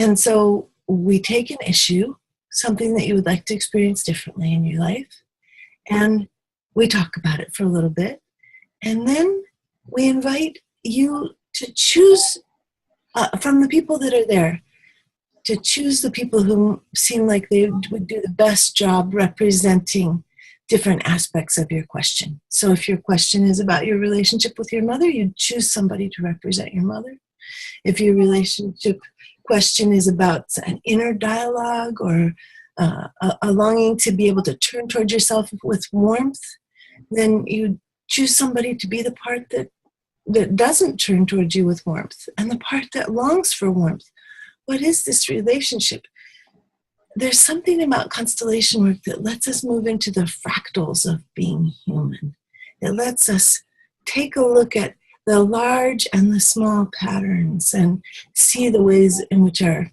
And so we take an issue, something that you would like to experience differently in your life, and we talk about it for a little bit. And then we invite you to choose from the people that are there, to choose the people who seem like they would do the best job representing different aspects of your question. So if your question is about your relationship with your mother, you choose somebody to represent your mother. If your relationship question is about an inner dialogue or a longing to be able to turn towards yourself with warmth, then you choose somebody to be the part that doesn't turn towards you with warmth and the part that longs for warmth. What is this relationship? There's something about constellation work that lets us move into the fractals of being human. It lets us take a look at the large and the small patterns and see the ways in which our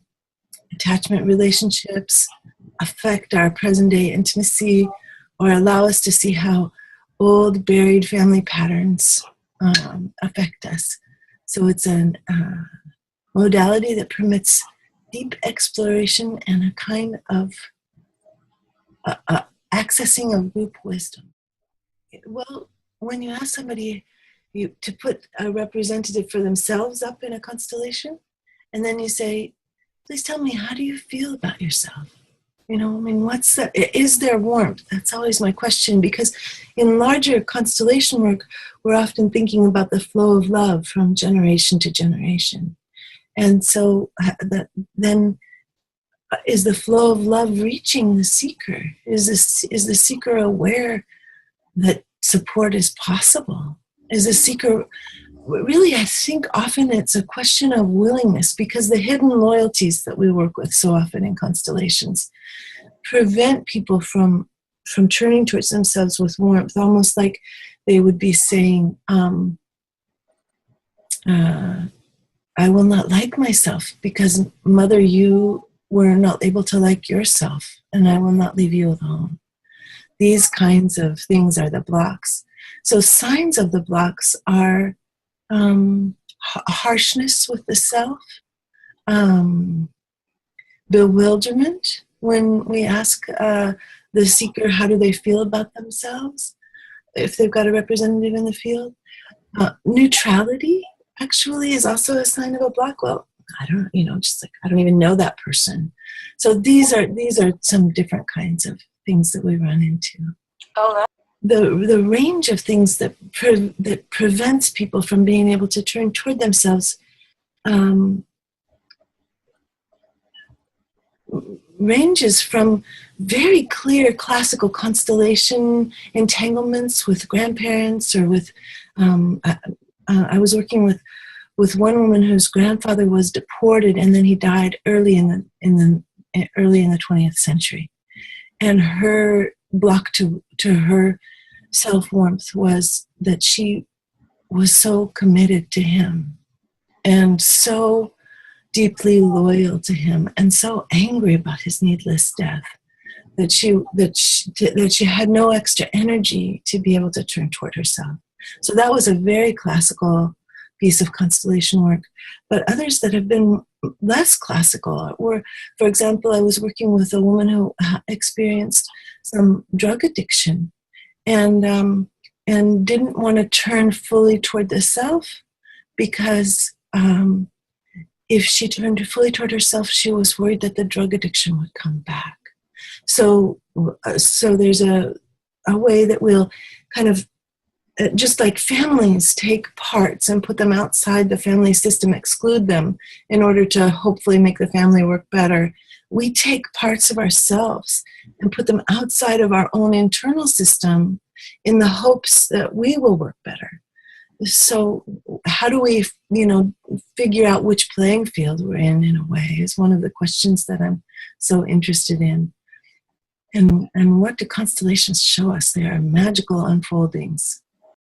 attachment relationships affect our present day intimacy, or allow us to see how old buried family patterns affect us. So it's a modality that permits deep exploration and a kind of accessing of group wisdom. Well, when you ask somebody to put a representative for themselves up in a constellation, and then you say, please tell me, how do you feel about yourself? What's that? Is there warmth? That's always my question, because in larger constellation work, we're often thinking about the flow of love from generation to generation. And so then is the flow of love reaching the seeker? Is the seeker aware that support is possible? Is the seeker really, I think often it's a question of willingness, because the hidden loyalties that we work with so often in constellations prevent people from turning towards themselves with warmth, almost like they would be saying, I will not like myself because, Mother, you were not able to like yourself, and I will not leave you alone. These kinds of things are the blocks. So signs of the blocks are harshness with the self, bewilderment when we ask the seeker how do they feel about themselves, if they've got a representative in the field. Neutrality actually is also a sign of a block. Well, I don't even know that person. So these are some different kinds of things that we run into. Oh, the range of things that prevents people from being able to turn toward themselves ranges from very clear classical constellation entanglements with grandparents, or with I was working with one woman whose grandfather was deported, and then he died early in the 20th century, and her block to her self-warmth was that she was so committed to him and so deeply loyal to him and so angry about his needless death that she had no extra energy to be able to turn toward herself. So that was a very classical piece of constellation work. But others that have been less classical were, for example, I was working with a woman who experienced some drug addiction and didn't want to turn fully toward the self, because if she turned fully toward herself, she was worried that the drug addiction would come back. So there's a way that we'll kind of, just like families take parts and put them outside the family system, exclude them in order to hopefully make the family work better. We take parts of ourselves and put them outside of our own internal system in the hopes that we will work better. So how do we, figure out which playing field we're in a way, is one of the questions that I'm so interested in. And what do constellations show us? They are magical unfoldings